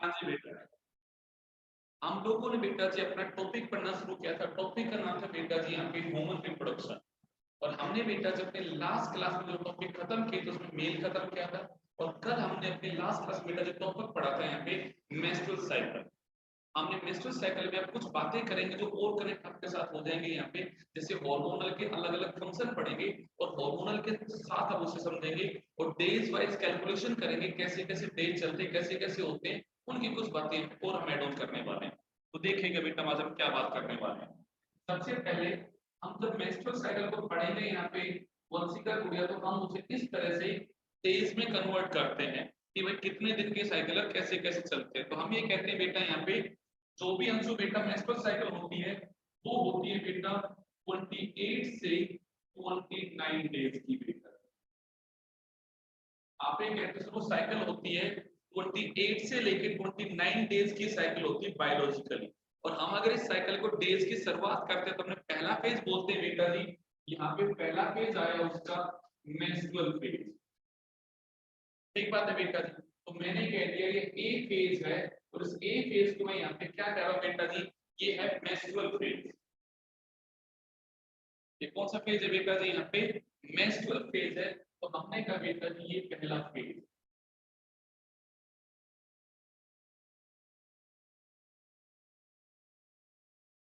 हाँ जी बेटा, हम लोगों ने बेटा जी अपना टॉपिक पढ़ना शुरू किया था। टॉपिक का नाम था बेटा जी यहाँ पे ह्यूमन रिप्रोडक्शन। और हमने बेटा जब अपने लास्ट क्लास में जो टॉपिक खत्म किए तो उसमें मेल खत्म किया था। और कल हमने अपने लास्ट क्लास में बेटा जो टॉपिक पढ़ा था यहाँ पे मेंस्ट्रुअल साइकिल। हमने मेंस्ट्रुअल साइकिल में अब कुछ बातें करेंगे जो और कनेक्ट आपके साथ हो जाएंगे यहाँ पे, जैसे हार्मोनल के अलग अलग फंक्शन पढ़ेंगे और हार्मोनल के साथ अब उसे समझेंगे और डेज वाइज कैलकुलेशन करेंगे, कैसे कैसे डेज चलते हैं, कैसे कैसे होते हैं, उनकी कुछ बातें और हम ऐड ऑन करने वाले हैं। तो देखेंगे बेटा आज हम क्या बात करने वाले हैं। सबसे पहले हम जब मेंस्ट्रुअल साइकिल को पढ़ेंगे यहाँ पे वंशिका गुड़िया, तो हम उसे इस तरह से डेज में कन्वर्ट करते हैं कि भाई कितने दिन के साइकिल कैसे कैसे चलते हैं। तो हम ये कहते हैं बेटा यहाँ पे जो भी अंशु बेटा मेंस्ट्रुअल साइकिल होती है वो होती है बेटा 28 से 29 डेज की बेटा। आप ये कहते हैं वो साइकिल होती है 28 से लेकर 29 डेज की साइकिल होती है बायोलॉजिकली। और हम अगर इस साइकिल को डेज की शुरुआत करते हैं तो हमने पहला फेज बोलते हैं बेटा जी, यहाँ पे पहला फेज आया उसका मेंस्ट्रुअल फेज। ठीक बात है बेटा जी। तो मैंने कह दिया ये ए फेज है और इस ए फेज को मैं यहाँ पे क्या कह रहा हूँ बेटा जी, ये है मेंस्ट्रुअल फेज। ये कौन सा फेज है बेटा जी, यहाँ पे मेंस्ट्रुअल फेज है। तो हमने कहा बेटा जी ये पहला फेज।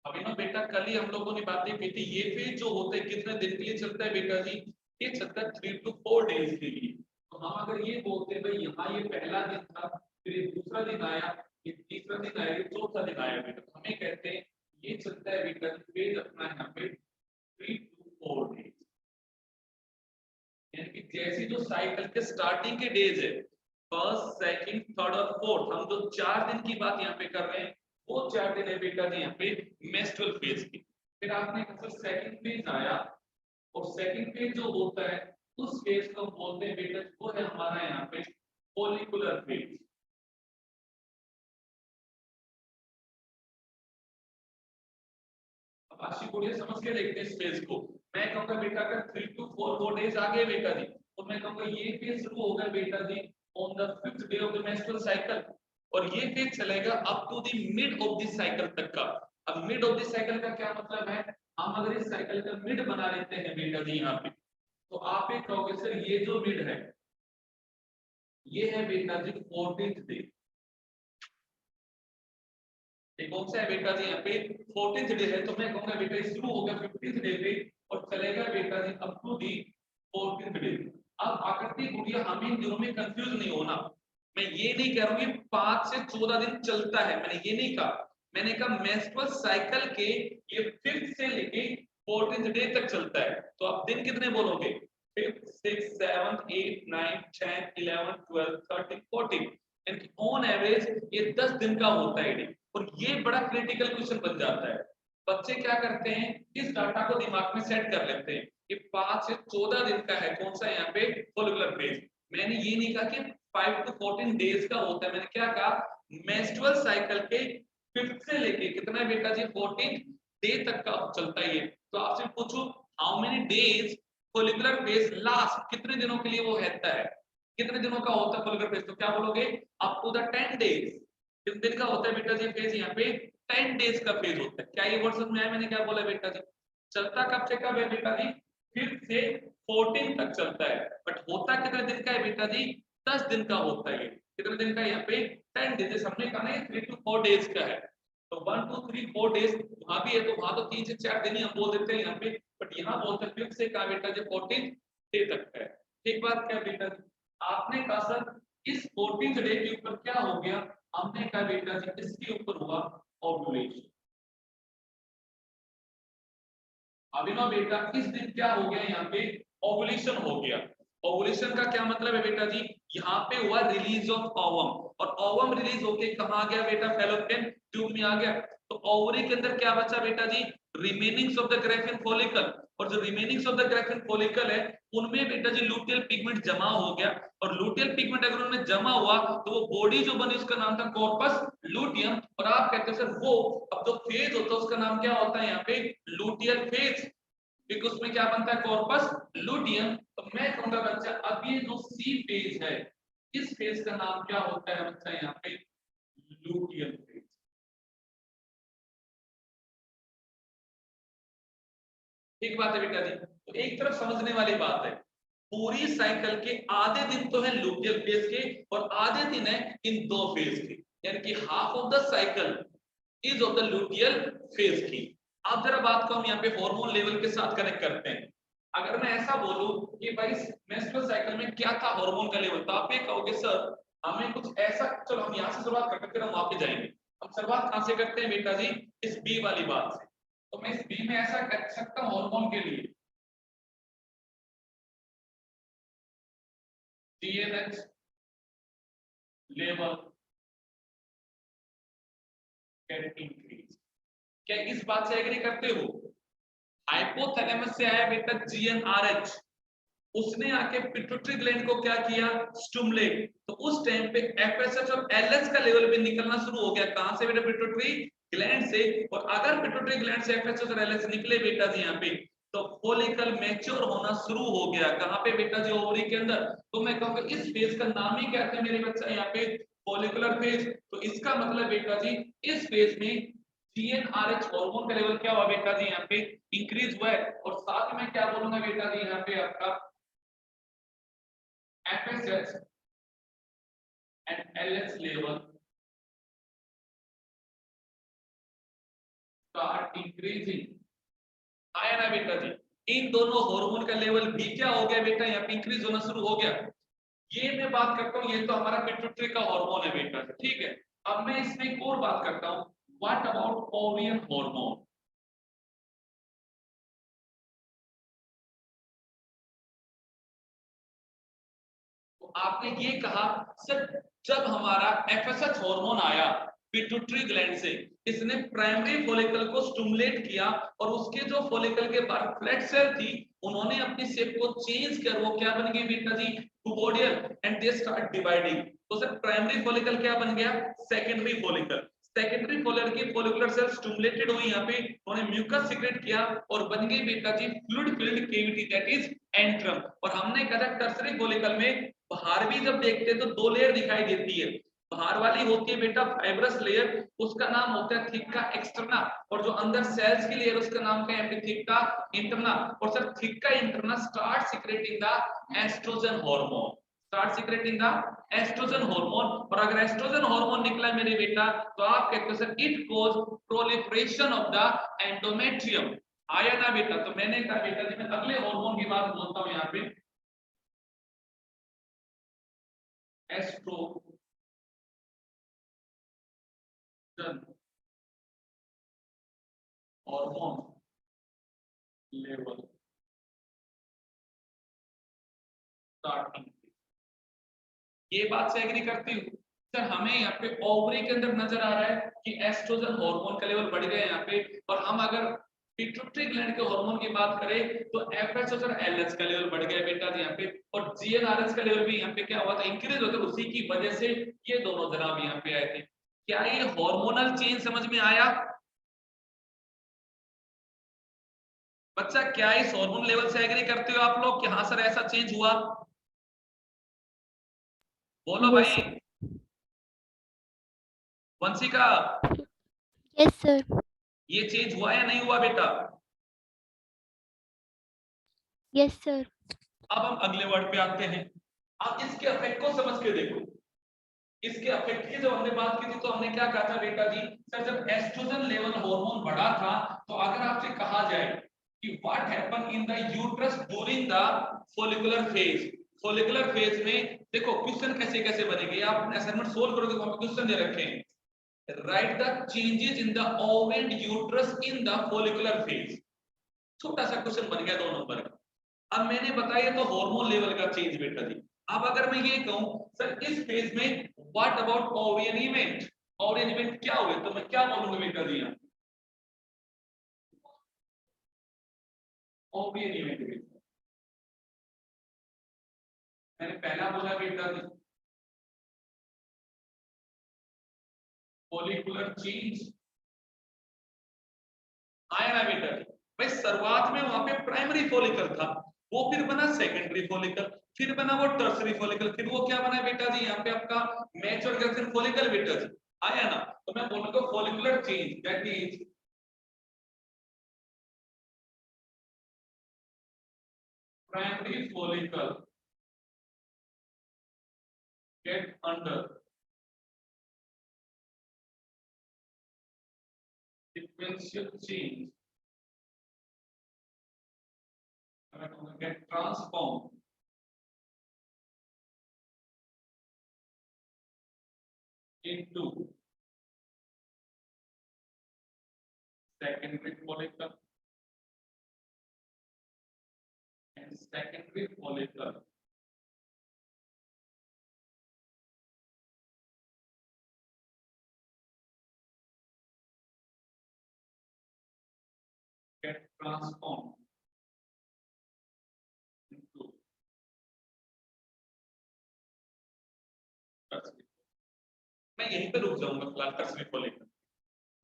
अभी ना बेटा कल ही हम लोगों ने बातें की थी, ये फेज जो होता है कितने दिन के लिए चलता है बेटा जी, ये चलता है 3 to 4 डेज के लिए। तो हम अगर ये बोलते हैं भाई यहाँ ये पहला दिन था, फिर ये दूसरा दिन आया, ये तीसरा दिन आया, ये चौथा दिन आया बेटा, तो हमें कहते हैं ये चलता है बेटा जी फेज अपना यहाँ पे 3 to 4 डेज। यानी कि जैसी जो साइकिल के स्टार्टिंग के डेज है फर्स्ट सेकंड थर्ड और फोर्थ, हम जो 4 दिन की बात यहाँ पे कर रहे हैं वो 4 दिन है बेटा जी यहाँ पे मेंस्ट्रुअल फेज की। फिर आपने कहा सेकंड फेज आया और सेकंड फेज जो होता है उस फेज को बोलते हैं बेटा वो है हमारा यहाँ पे फॉलिकुलर फेज। अब आशी गुड़िया समझ के देखते हैं इस फेज को। मैं कहूंगा बेटा अगर 3 to 4 डेज आ गए बेटा जी, तो मैं कहूंगा ये फेज शुरू होगा बेटा जी on the 5th day of the menstrual cycle और ये फेज चलेगा up to the mid of the cycle तक का। अब मिड ऑफ द साइकिल का क्या मतलब है, हम अगर इस साइकिल का मिड बना लेते हैं बेटा जी यहाँ पे, तो आप एक कहोगे सर ये जो मिड है ये है बेटा जी 14th डे। ये कौन सा है बेटा जी यहाँ पे 14th डे है। तो मैं कहूंगा बेटा ये शुरू होगा 15th डे पे और चलेगा बेटा जी up to the 14th day. अब आकृति गुड़िया हमें इन दिनों में कंफ्यूज नहीं होना। मैं ये नहीं कह रहा हूँ 5 से 14 दिन चलता है, मैंने ये नहीं कहा। मैंने कहा मेंस्ट्रुअल साइकिल के ये 5th से लेके 14th डे तक चलता है। तो आप दिन कितने बोलोगे 5th 6th 7th 8th 9th 10th 11th 12th 13th 14th, यानी ऑन एवरेज ये 10 दिन का होता है डे। और ये बड़ा क्रिटिकल क्वेश्चन बन जाता है। बच्चे क्या करते हैं इस डाटा को दिमाग में सेट कर लेते हैं कि 5 से 14 दिन का है कौन सा यहाँ पे फॉलिकुलर फेज। मैंने ये नहीं कहा कि 5 to 14 डेज का होता है, मैंने क्या कहा मेंस्ट्रुअल साइकिल के 5th से लेके कितना बेटा जी 14th डे तक का चलता है ये। तो आपसे पूछूं how many days follicular phase last, कितने दिनों के लिए वो रहता है, कितने दिनों का होता है फॉलिकुलर फेज, तो क्या बोलोगे अप टू द 10 डेज। कितने दिन का होता है बेटा जी फेज यहाँ पे 10 डेज का फेज होता है। क्या ये वर्ड समझ में आया मैंने क्या बोला बेटा जी, चलता कब से कब है बेटा जी 5th से 14 तक चलता है, बट होता कितने दिन का है बेटा जी 10 दिन का होता है। कितने दिन का यहाँ पे 10 डेज, हमने कहा ना 3 to 4 डेज का है। तो 1 2 3 4 डेज वहां भी है, तो वहां तो 3 से 4 दिन ही हम बोल देते हैं यहाँ पे, बट यहाँ बोलते हैं 5th से कहा बेटा जी 14th डे तक है। एक बात क्या बेटा जी, आपने कहा सर इस 14th डे के ऊपर क्या हो गया, हमने कहा बेटा जी इसके ऊपर हुआ ओव्यूलेशन। अभिनव बेटा इस दिन क्या हो गया यहाँ पे ओवुलेशन हो गया। ओवुलेशन का क्या मतलब है बेटा जी, यहाँ पे हुआ रिलीज ऑफ ओवम और ओवम रिलीज होके कहाँ आ गया बेटा फैलोपियन ट्यूब में आ गया। तो ओवरी के अंदर क्या बचा बेटा जी remainings of the Graafian follicle, और जो remainings of the Graafian follicle है उनमें बेटा जी लुटियल पिगमेंट जमा हो गया। और लुटियल पिगमेंट अगर उनमें जमा हुआ तो वो बॉडी जो बनी उसका नाम था कॉर्पस लुटियम। और आप कहते हो सर वो अब जो फेज होता है उसका नाम क्या होता है यहाँ पे लुटियल फेज, क्योंकि उसमें क्या बनता है कॉर्पस लुटियम। तो मैं कहूंगा बच्चा अब ये जो सी फेज है इस फेज का नाम क्या होता है बच्चा यहाँ पे लुटियल फेज। ठीक बात है बेटा जी। तो एक तरफ समझने वाली बात है, पूरी साइकिल के आधे दिन तो है लुटियल फेज के और आधे दिन है इन दो फेज के, यानी कि half of the cycle is of the luteal phase की। अब जरा बात को हम यहाँ पे हार्मोन लेवल के साथ कनेक्ट करते हैं। अगर मैं ऐसा बोलूं कि भाई मेंस्ट्रुअल साइकिल में क्या था हार्मोन का लेवल, तो आप ये कहोगे सर हमें कुछ ऐसा, चलो हम यहाँ से शुरुआत करते हैं फिर हम वहां पे जाएंगे। हम शुरुआत कहां से करते हैं बेटा जी, इस बी वाली बात से। तो मैं इस बी में ऐसा कर सकता हूं हार्मोन के लिए TNH लेवल कैन इंक्रीज। क्या इस बात से एग्री करते हो? हाइपोथैलेमस से आया बेटा GnRH, उसने आके पिट्यूटरी ग्लैंड को क्या किया, स्टिमुलेट। तो उस टाइम पे FSH और LH का लेवल भी निकलना शुरू हो गया। कहां से बेटा? पिट्यूटरी ग्लैंड से। और अगर पिट्यूटरी ग्लैंड से FSH और LH निकले बेटा जी यहाँ पे, तो फॉलिकल मैच्योर होना शुरू हो गया। कहां पे बेटा जी? ओवरी के अंदर। तो मैं कहूंगा इस फेज का नाम ही क्या है मेरे बच्चा यहाँ पे? Follicular phase. तो इसका मतलब बेटा जी इस फेज में GnRH हार्मोन का लेवल क्या हुआ बेटा जी यहाँ पे? इंक्रीज हुआ है। और साथ में क्या बोलूंगा बेटा जी यहाँ पे आपका FSH and LH level start increasing। आया ना बेटा जी? इन दोनों हार्मोन का लेवल भी क्या हो गया बेटा? यहाँ पे इंक्रीज होना शुरू हो गया। ये मैं बात करता हूँ, ये तो हमारा पिट्यूटरी का हार्मोन है बेटा, ठीक है। अब मैं इसमें एक और बात करता हूँ, व्हाट अबाउट ओवियन हार्मोन? तो आपने ये कहा सर जब हमारा FSH हार्मोन आया पिट्यूटरी ग्लैंड से, इसने प्राइमरी फॉलिकल को स्टिमुलेट किया और उसके जो फॉलिकल के बाहर फ्लैट सेल थी उन्होंने अपनी शेप को चेंज कर वो क्या बन गई बेटा जी? ट्यूबोडियल, एंड दे स्टार्ट डिवाइडिंग। तो सर प्राइमरी फॉलिकल क्या बन गया? Secondary follicle. सेकेंडरी फॉलिकल की फॉलिकुलर सेल स्टिमुलेटेड हुई, यहाँ पे उन्होंने म्यूकस सीक्रेट किया और बन गई बेटा जी fluid filled cavity, that is antrum. और हमने कहा टर्सरी फॉलिकल में बाहर भी जब देखते हैं तो दो लेयर दिखाई देती है। बाहर वाली होती है बेटा फाइब्रस लेयर, उसका नाम होता है थिक्का एक्सटर्ना, और जो अंदर सेल्स की लेयर उसका नाम क्या है? Theca interna. और sir theca interna start secreting the estrogen hormone, start secreting the estrogen hormone. और अगर एस्ट्रोजन हार्मोन निकला मेरे बेटा तो आप कहते हो sir it cause proliferation of the endometrium. आया ना बेटा? तो मैंने कहा बेटा जी मैं अगले हार्मोन की बात बोलता हूं यहाँ पे, एस्ट्रोजन हार्मोन लेवल स्टार्टिंग। ये बात से एग्री करती हूँ सर। हमें यहाँ पे ओवरी के अंदर नजर आ रहा है कि एस्ट्रोजन हार्मोन का लेवल बढ़ गया यहाँ पे। और हम अगर पिट्यूटरी ग्लैंड के हार्मोन की बात करें तो FSH और LH का लेवल बढ़ गया बेटा जी यहाँ पे। और GnRH का लेवल भी यहाँ पे क्या हुआ था? इंक्रीज होता है। उसी की वजह से ये दोनों जनाब यहाँ पे आए थे। क्या ये हार्मोनल चेंज समझ में आया बच्चा? क्या इस हार्मोन लेवल से एग्री करते हो आप लोग कि हाँ सर ऐसा चेंज हुआ? बोलो Yes, भाई sir. Vanshika, Yes, sir. ये चेंज हुआ या नहीं हुआ बेटा? Yes, sir. अब हम अगले वर्ड पे आते हैं। अब इसके इफेक्ट को समझ के देखो। इसके इफेक्ट की जब हमने बात की थी तो हमने क्या कहा था बेटा जी? सर जब एस्ट्रोजन लेवल हार्मोन बढ़ा था, तो अगर आपसे कहा जाए कि what happen in the uterus during the follicular phase, follicular phase में देखो क्वेश्चन कैसे कैसे बनेंगे, आप असाइनमेंट सोल्व करोगे तो आपको क्वेश्चन दे रखे हैं। Write the changes in the ओवेंट uterus in the follicular phase. छोटा सा क्वेश्चन बन गया 2 नंबर का। अब मैंने बताया तो हार्मोन लेवल का चेंज बेटा जी। अब अगर मैं ये कहूं सर इस फेज में व्हाट अबाउट ओवियन इवेंट, ओवियन इवेंट क्या हुए, तो मैं क्या बोलूंगा बेटा जी? ओवियन इवेंट मैंने पहला बोला बेटा जी फॉलिकुलर चेंज। आया ना बेटा जी? भाई शुरुआत में वहां पे प्राइमरी फॉलिकल था, वो फिर बना सेकेंडरी फॉलिकल, फिर बना वो टर्सरी फॉलिकल, फिर वो क्या बना बेटा जी यहाँ पे आपका मैच्योर फॉलिकल बेटा जी। आया ना, तो मैं बोलूंगा follicular change that is primary follicle get under sequential change get transformed into secondary follicle and secondary follicle get transformed into tertiary। मैं यहीं पे रुक जाऊंगा फिलहाल tertiary follicle।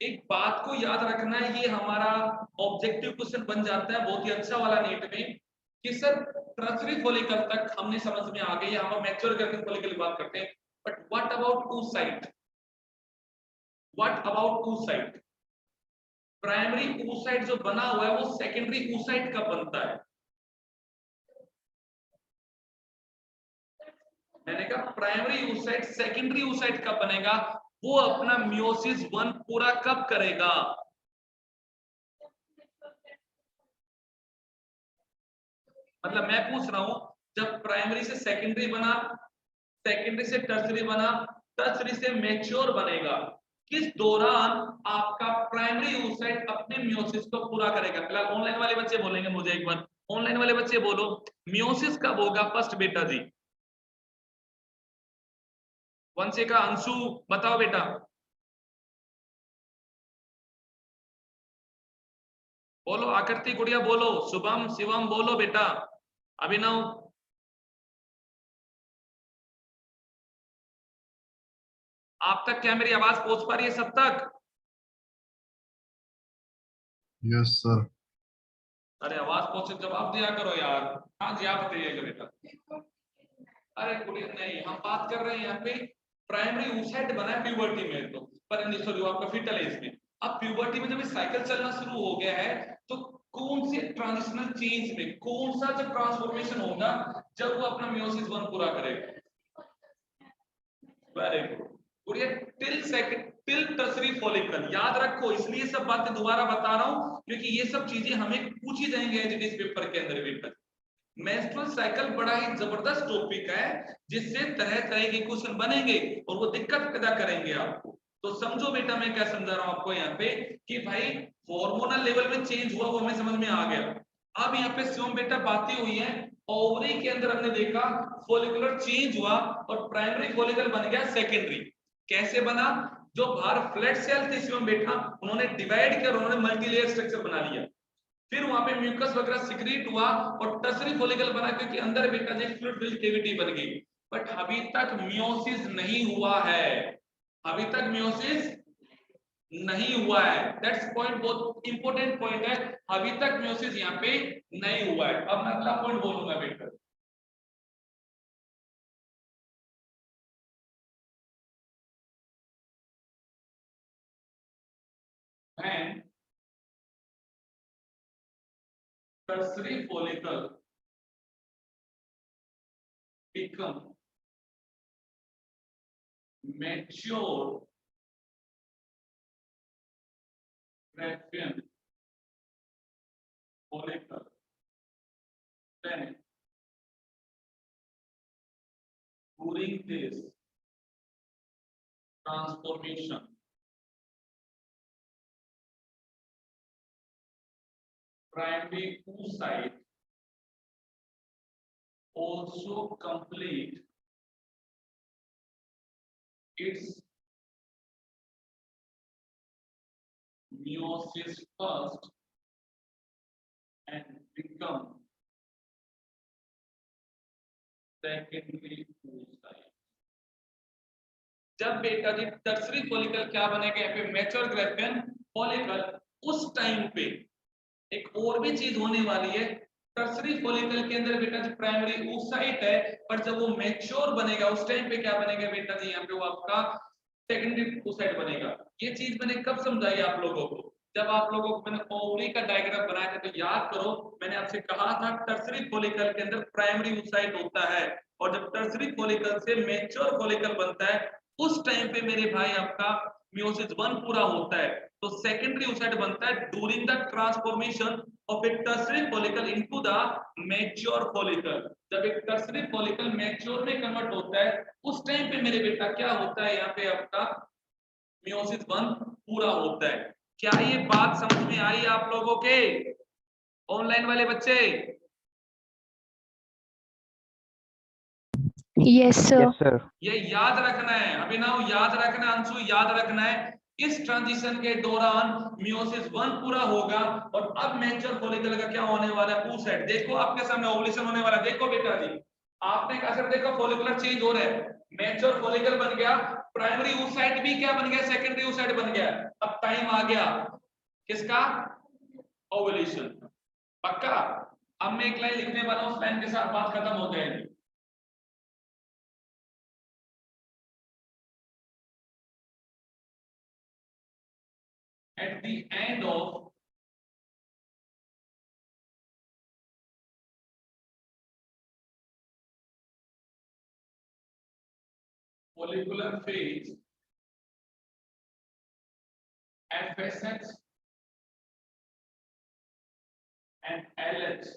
एक बात को याद रखना है, ये हमारा ऑब्जेक्टिव क्वेश्चन बन जाता है बहुत ही अच्छा वाला नीट में कि सर टर्शियरी फॉलिकल तक हमने समझ में आ गई, हम मैच्योर करके फॉलिकल की बात करते हैं, but what about oocyte, what about oocyte, primary oocyte जो बना हुआ है वो सेकेंडरी oocyte कब बनता है? मैंने कहा प्राइमरी oocyte सेकेंडरी oocyte कब बनेगा, वो अपना मियोसिस 1 पूरा कब करेगा? मतलब मैं पूछ रहा हूं जब प्राइमरी से सेकेंडरी बना, सेकेंडरी से टर्शियरी बना, टर्शियरी से मैच्योर बनेगा, किस दौरान आपका प्राइमरी oocyte अपने मियोसिस को पूरा करेगा? फिलहाल ऑनलाइन वाले बच्चे बोलेंगे मुझे एक बार, ऑनलाइन वाले बच्चे बोलो मियोसिस कब होगा फर्स्ट बेटा जी? वंशे का अंशु बताओ बेटा, बोलो, आकृति गुड़िया बोलो, शुभम शिवम बोलो बेटा, अभिनव, आप तक क्या मेरी आवाज पहुंच पा रही है सब तक? Yes sir. अरे आवाज पहुंचे जवाब दिया करो यार। हाँ जी आप बताइएगा बेटा। अरे गुड़िया नहीं, हम बात कर रहे हैं यहाँ पे प्राइमरी oocyte बना है प्यूबर्टी में, तो पर सॉरी आपका फीटल एज में। अब प्यूबर्टी में जब साइकिल चलना शुरू हो गया है तो कौन से ट्रांजिशनल चेंज में कौन सा जब ट्रांसफॉर्मेशन होगा जब वो अपना मियोसिस 1 पूरा करेगा? वेरी गुड गुड़िया, till second till tertiary follicle याद रखो, इसलिए सब बातें दोबारा बता रहा हूं क्योंकि ये सब चीजें हमें पूछी जाएंगी एज इट इज पेपर के अंदर बेटा। मेंस्ट्रुअल साइकिल बड़ा ही जबरदस्त टॉपिक है जिससे तरह तरह के क्वेश्चन बनेंगे और वो दिक्कत पैदा करेंगे आपको। तो समझो बेटा मैं क्या समझा रहा हूं आपको यहाँ पे कि भाई हार्मोनल लेवल में चेंज हुआ वो हमें समझ में आ गया। अब यहाँ पे शिवम बेटा बातें हुई हैं, ओवरी के अंदर हमने देखा फॉलिकुलर चेंज हुआ और प्राइमरी फॉलिकल बन गया सेकेंडरी। कैसे बना? जो बाहर फ्लैट सेल थे शिवम बेटा उन्होंने डिवाइड किया, उन्होंने मल्टीलेयर स्ट्रक्चर बना लिया, फिर वहां पे म्यूकस वगैरह सिक्रीट हुआ और टर्शियरी फॉलिकल बना क्योंकि अंदर बेटा जी फ्लूइड फिल्ड कैविटी बन गई। बट अभी तक मियोसिस नहीं हुआ है, अभी तक मियोसिस नहीं हुआ है, दैट्स पॉइंट, बहुत इंपॉर्टेंट पॉइंट है, अभी तक मियोसिस यहाँ पे नहीं हुआ है। अब मैं अगला पॉइंट बोलूंगा बेटा, when tertiary follicle become mature Graafian follicle, then during this transformation primary oocyte also complete its meiosis first and become secondary oocyte। जब बेटा जी टर्शियरी फॉलिकल क्या बनेगा यहाँ पे मैच्योर ग्राफियन फॉलिकल, उस टाइम पे एक और भी चीज होने वाली है, टर्शियरी फॉलिकल के अंदर बेटा जी प्राइमरी oocyte है पर जब वो मैच्योर बनेगा उस टाइम पे क्या बनेगा बेटा जी यहाँ पे वो आपका सेकेंडरी oocyte बनेगा। ये चीज मैंने कब समझाई आप लोगों को? जब आप लोगों को मैंने ओवरी का डायग्राम बनाया था, तो याद करो मैंने आपसे कहा था टर्सरी फॉलिकल के अंदर प्राइमरी oocyte होता है, और जब टर्सरी फॉलिकल से मैच्योर फॉलिकल बनता है उस टाइम पे मेरे भाई आपका मियोसिस 1 पूरा होता है। तो सेकेंडरी oocyte बनता है during the transformation of A tertiary follicle into the mature follicle. जब एक टर्सरी फॉलिकल मैच्योर में कन्वर्ट होता है उस टाइम पे मेरे बेटा क्या होता है, यहाँ पे आपका मियोसिस 1 पूरा होता है। क्या ये बात समझ में आई आप लोगों के, ऑनलाइन वाले बच्चे? Yes, sir. Yes, sir. ये याद रखना है अभिनव, याद रखना, अंशु याद रखना है, इस ट्रांजिशन के दौरान मियोसिस 1 पूरा होगा और अब मैच्योर फॉलिकल का क्या होने वाला है, oocyte। देखो आपके सामने ओवुलेशन होने वाला है। देखो बेटा जी, आपने कहा सर देखो फॉलिकुलर चेंज हो रहा है, मैच्योर फॉलिकल बन गया, प्राइमरी oocyte भी क्या बन गया, सेकेंडरी oocyte बन गया। अब टाइम आ गया किसका, ओवुलेशन। पक्का? अब मैं एक लाइन लिखने वाला हूं, उस लाइन के साथ बात खत्म हो जाएगी। At the end of follicular phase, FSH and LH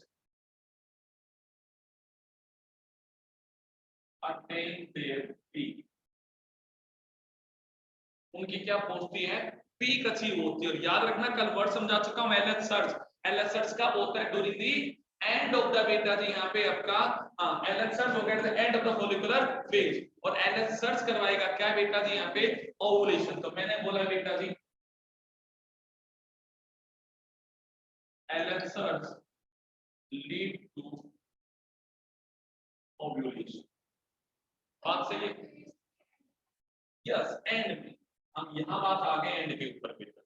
attain their peak। उनकी क्या पहुंचती है, पीक अचीव होती है। और याद रखना कल वर्ड समझा चुका हूं, LH सर्च। LH सर्च का होता है during the and of the बेटा जी, यहाँ पे आपका LH सर्च हो गया at the end of the follicular phase, और LH सर्च करवाएगा क्या बेटा जी, यहाँ पे ओवुलेशन। तो मैंने बोला बेटा जी LH surge lead to ovulation. बात सही है? यस, एंड में हम यहाँ बात आ गए एंड के ऊपर बेटा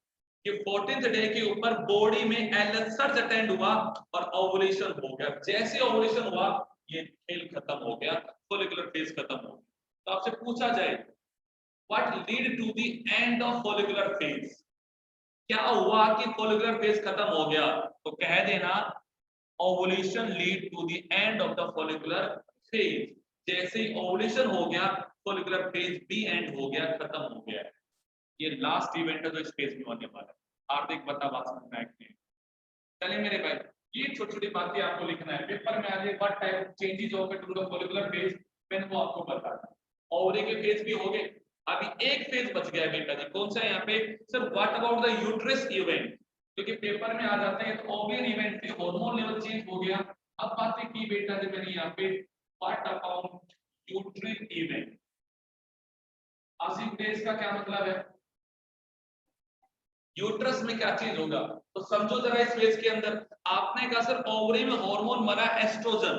कि 14th डे के ऊपर बॉडी में एलएच सर्च अटेंड हुआ और ओवुलेशन हो गया। जैसे ओवुलेशन हुआ ये खेल खत्म हो गया, फॉलिकुलर फेज खत्म हो गया। तो आपसे पूछा जाए what lead to the end of follicular phase, क्या हुआ कि फॉलिकुलर फेज खत्म हो गया, तो कह देना ovulation lead to the end of the follicular phase. जैसे ही ओवुलेशन हो गया फॉलिकुलर फेज भी एंड हो गया, खत्म हो गया। ये लास्ट इवेंट है जो इस फेज में होने वाला है। हार्दिक बता बात समझ में आई? चलिए मेरे भाई, ये छोटी छोटी बातें आपको लिखना है पेपर में। आज व्हाट टाइप ऑफ चेंजेस ओकर टू द फॉलिकुलर फेज, मैंने वो आपको बताना। ओवरी के फेज भी हो गए, अभी एक फेज बच गया बेटा जी, कौन सा है यहाँ पे sir, what about the uterus event, क्योंकि पेपर में आ जाता है। तो ओवरियन इवेंट पे हार्मोन लेवल चेंज हो गया। अब बातें की बेटा जी मैंने यहाँ पे, what about uterine event. Asif days का क्या मतलब है, यूट्रस में क्या चीज होगा, तो समझो जरा इस फेज के अंदर आपने कहा सर ओवरी में हार्मोन बना एस्ट्रोजन,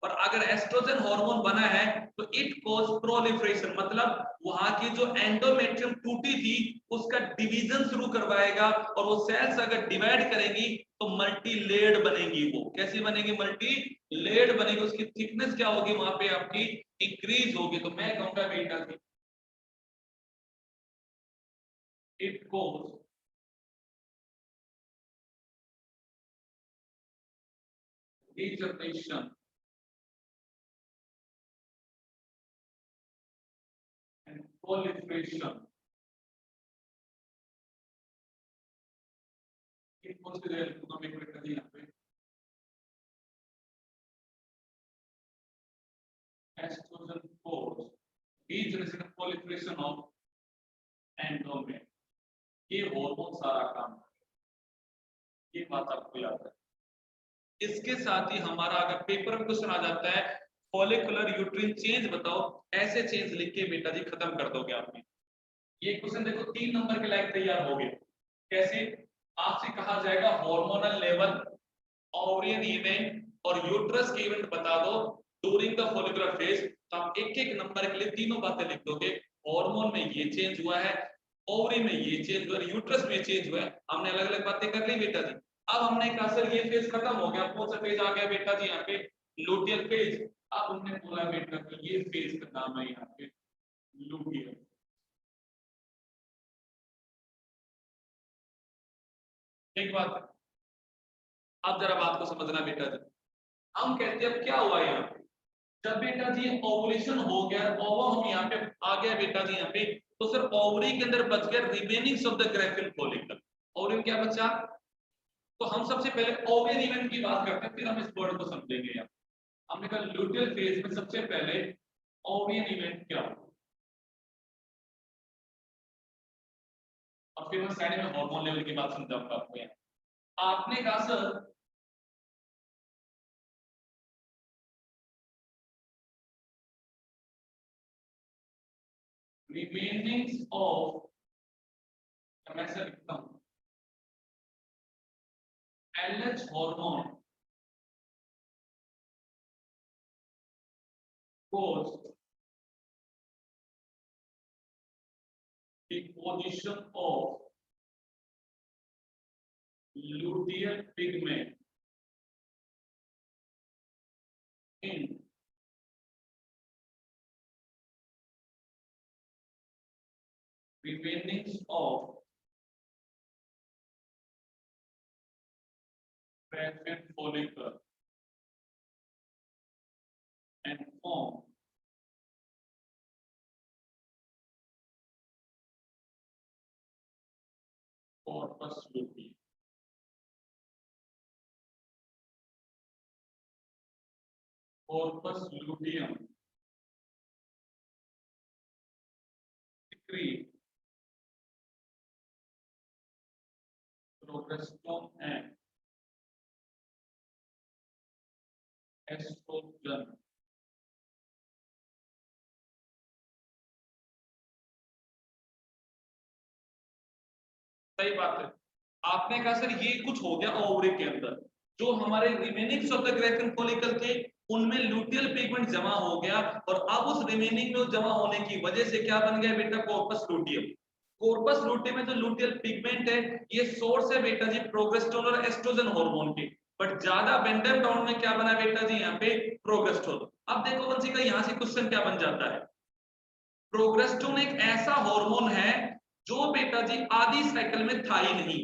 और अगर एस्ट्रोजन हार्मोन बना है तो इट कॉज प्रोलिफरेशन, मतलब वहां की जो एंडोमेट्रियम टूटी थी उसका डिवीजन शुरू करवाएगा, और वो सेल्स अगर डिवाइड करेंगी तो मल्टी लेयर्ड बनेगी। वो कैसी बनेगी, मल्टी लेयर्ड बनेगी। उसकी थिकनेस क्या होगी वहां पे आपकी, इंक्रीज होगी। तो मैं कहूंगा बेटा it cause degeneration and proliferation in consider economic recovery estrogen cause degeneration and proliferation of endometrium। ये हार्मोन सारा काम, ये बात आपको याद है। इसके साथ ही हमारा अगर पेपर में क्वेश्चन आ जाता है फॉलिकुलर यूट्रिन चेंज बताओ, ऐसे चेंज लिख के बेटा जी खत्म कर दोगे आपने। ये क्वेश्चन देखो 3 नंबर के लायक तैयार हो गए। कैसे, आपसे कहा जाएगा हार्मोनल लेवल, ओवरियन इवेंट और यूट्रस के इवेंट बता दो ड्यूरिंग द फॉलिकुलर फेज। तो आप एक एक नंबर के लिए तीनों बातें लिख दोगे। हार्मोन में ये चेंज हुआ है, ओवरी में ये चेंज हुआ है, यूट्रस में चेंज हुआ है। हमने अलग अलग बातें कर ली बेटा जी। अब हमने कहा सर ये फेज खत्म हो गया, कौन सा फेज आ गया बेटा जी यहाँ पे, लुटियल फेज। अब हमने बोला बेटा कि ये फेज का नाम है यहाँ पे लुटियल। ठीक बात है। अब जरा बात को समझना बेटा जी, हम कहते हैं अब क्या हुआ यहाँ पे, जब बेटा जी ओवुलेशन हो गया, ओवा हम यहाँ पे आ गया बेटा जी यहाँ पे, तो सिर्फ ओवरी के अंदर बच गया remainings of the Graafian follicle. और इनमें क्या बचा, तो हम सबसे पहले ओवेरियन इवेंट की बात करते हैं, फिर हम इस वर्ड को समझेंगे। यहाँ हमने कहा लुटियल फेज में सबसे पहले ओवेरियन इवेंट क्या होगा, और फिर मैं साइड में हार्मोन लेवल की बात समझाऊंगा आपको। यहाँ आपने कहा सर remainings of, मैं ऐसा लिखता हूं, LH hormone caused deposition of luteal pigment in remainings of graphene follicle and form corpus luteum. Corpus luteum secrete progesterone and estrogen सही बात है। आपने कहा सर ये कुछ हो गया ओवरी के अंदर, जो हमारे remainings of the Graafian follicle थे उनमें लुटियल पिगमेंट जमा हो गया, और अब उस रिमेनिंग में जमा होने की वजह से क्या बन गया बेटा, कॉर्पस लुटियम। कॉर्पस लुटियम में जो लुटियल पिगमेंट है ये सोर्स है बेटा जी प्रोजेस्टेरोन और एस्ट्रोजन हार्मोन के, बट ज्यादा बेंडम डाउन में क्या बना बेटा जी यहाँ पे, प्रोजेस्टेरोन। अब देखो वंशी का यहाँ से क्वेश्चन क्या बन जाता है, प्रोजेस्टेरोन एक ऐसा हार्मोन है जो बेटा जी आधी साइकिल में था ही नहीं।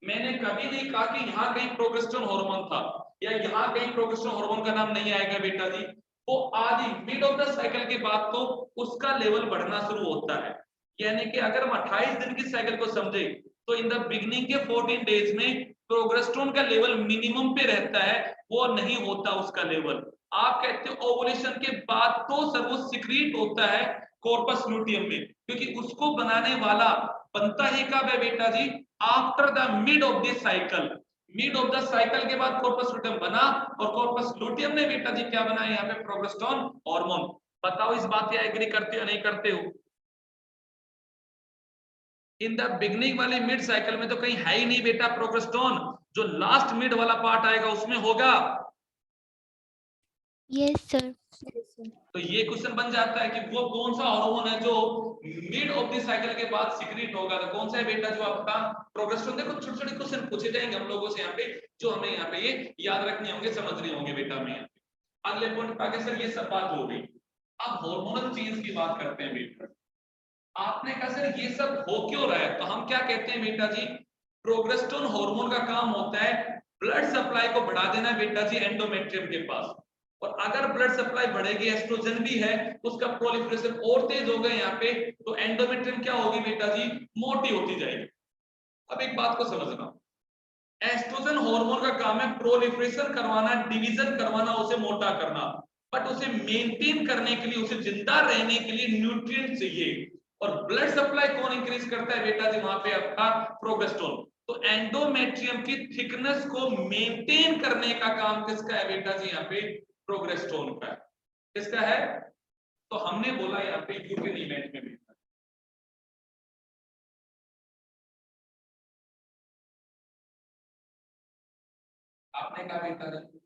मैंने कभी नहीं कहा कि यहाँ कहीं प्रोजेस्टेरोन हार्मोन था या यहाँ कहीं प्रोजेस्टेरोन हार्मोन का नाम नहीं आएगा बेटा जी, वो आधी मिड ऑफ द साइकिल के बाद तो उसका लेवल बढ़ना शुरू होता है। यानी कि अगर हम 28 दिन की साइकिल को समझे तो इन द बिगिनिंग के 14 डेज में प्रोजेस्टेरोन का लेवल मिनिमम पे रहता है, वो नहीं होता उसका लेवल। आप कहते हो ओवुलेशन के बाद तो सर वो सिक्रीट होता है कॉर्पस लुटियम में, क्योंकि उसको बनाने वाला बनता ही कब है बेटा जी, after the mid of the cycle. Mid of the cycle के बाद कॉर्पस लुटियम बना, और कॉर्पस लुटियम ने बेटा जी क्या बनाया यहाँ पे, प्रोजेस्टेरोन हार्मोन। बताओ इस बात से एग्री करते हो नहीं करते हो? इन द बिगनिंग वाली मिड साइकिल में तो कहीं है ही नहीं बेटा प्रोजेस्टेरोन, जो लास्ट मिड वाला पार्ट आएगा उसमें होगा। Yes sir. तो ये क्वेश्चन बन जाता है कि वो कौन सा हार्मोन है जो मिड ऑफ द साइकिल के बाद सिक्रीट होगा, तो कौन सा है बेटा जो आपका, प्रोजेस्टेरोन। देखो छोटे छोटे क्वेश्चन पूछे जाएंगे हम लोगों से यहाँ पे, जो हमें यहाँ पे ये याद रखने होंगे, समझने होंगे बेटा हमें। अगले पॉइंट पे आगे सर ये सब बात हो गई, अब हार्मोनल चेंज की बात करते हैं बेटा। आपने कहा सर ये सब हो क्यों रहा है, तो हम क्या कहते हैं बेटा जी, प्रोजेस्टेरोन हार्मोन का काम होता है ब्लड सप्लाई को बढ़ा देना बेटा जी एंडोमेट्रियम के पास, और अगर ब्लड सप्लाई बढ़ेगी, एस्ट्रोजन भी है, उसका प्रोलिफरेशन और तेज हो गया यहाँ पे, तो एंडोमेट्रियम क्या होगी बेटा जी, मोटी होती जाएगी। अब एक बात को समझना, एस्ट्रोजन हार्मोन का काम है प्रोलिफरेशन करवाना, डिवीजन करवाना, उसे मोटा करना, बट उसे मेंटेन करने के लिए, उसे जिंदा रहने के लिए न्यूट्रिएंट चाहिए, और ब्लड सप्लाई कौन इंक्रीज करता है बेटा जी, वहां पे आपका प्रोजेस्टेरोन। तो एंडोमेट्रियम की थिकनेस को मेंटेन करने का काम किसका है बेटा जी, यहाँ पे प्रोजेस्टेरोन का है। किसका है, तो हमने बोला यहाँ पे यूट्रिन इवेंट में बेटा, आपने कहा बेटा जी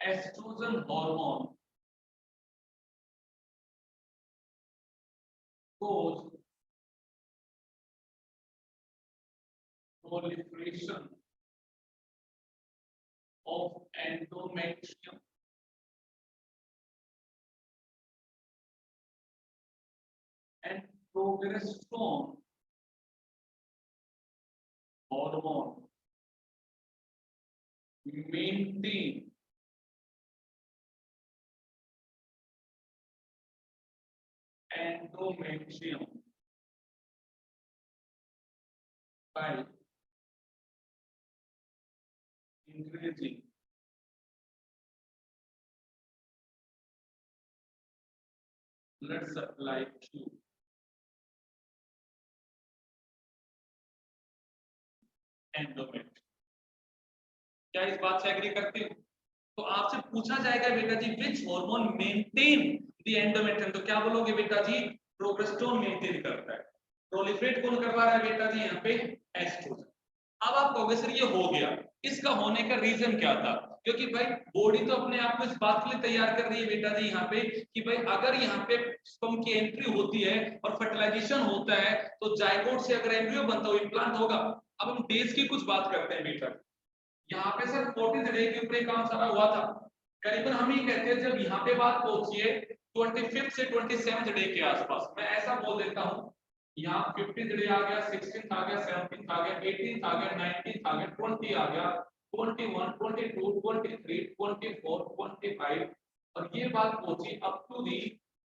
एस्ट्रोजन हार्मोन को proliferation of endometrium and progesterone hormone maintain endometrium by increasing blood supply to endometrium। क्या इस बात से एग्री करते हो? तो आपसे पूछा जाएगा बेटा जी which hormone maintain the endometrium, तो क्या बोलोगे बेटा जी? प्रोजेस्टेरोन मेंटेन करता है। प्रोलिफरेट कौन करवा रहा है बेटा जी? यहाँ पे एस्ट्रोजन। अब आप कहोगे सर ये हो गया, इसका होने का रीजन क्या था? क्योंकि भाई बॉडी तो अपने आप को इस बात के लिए तैयार कर रही है बेटा जी यहाँ पे कि भाई अगर यहाँ पे स्पर्म की एंट्री होती है और फर्टिलाइजेशन होता है तो जायगोट से अगर एम्ब्रियो बनता हो, इम्प्लांट होगा। अब हम डेज की कुछ बात करते हैं बेटा। यहाँ पे सर 14th डे के ऊपर काम सारा हुआ था। करीबन हम ही कहते हैं जब यहाँ पे बात पहुंची है 25th से 27th डे के आसपास, मैं ऐसा बोल देता हूँ यहाँ 15th डे आ गया, 16th आ गया, 17th आ गया, 18th आ गया, 19th आ गया, 20 आ गया, 21, 22, 23, 24, 25 और ये बात पहुंची अप टू दी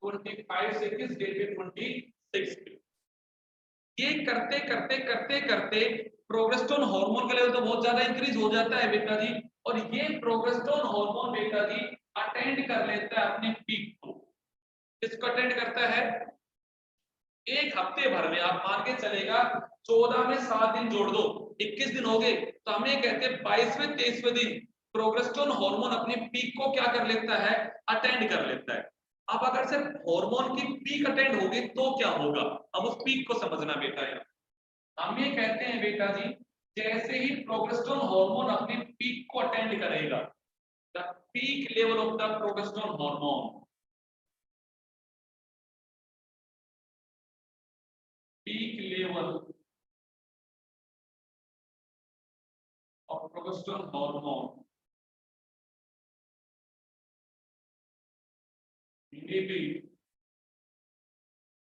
25 से किस डेट पे? 26 पे। ये करते करते करते करते प्रोजेस्टेरोन हार्मोन का लेवल तो बहुत ज्यादा इंक्रीज हो जाता है बेटा जी, और ये प्रोजेस्टेरोन हार्मोन बेटा जी अटेंड कर लेता है अपने पीक को। किसको अटेंड करता है? एक हफ्ते भर में आप मान के चलेगा 14 में 7 दिन जोड़ दो 21 दिन हो गए, तो हम ये कहते हैं 22वें 23वें दिन प्रोजेस्टेरोन हार्मोन अपने पीक को क्या कर लेता है? अटेंड कर लेता है। अब अगर सिर्फ हार्मोन की पीक अटेंड होगी तो क्या होगा? अब उस पीक को समझना बेटा है। हम ये कहते हैं बेटा जी जैसे ही प्रोजेस्टेरोन हार्मोन अपने पीक को अटेंड करेगा, the peak level of the progesterone hormone, peak level of progesterone hormone may be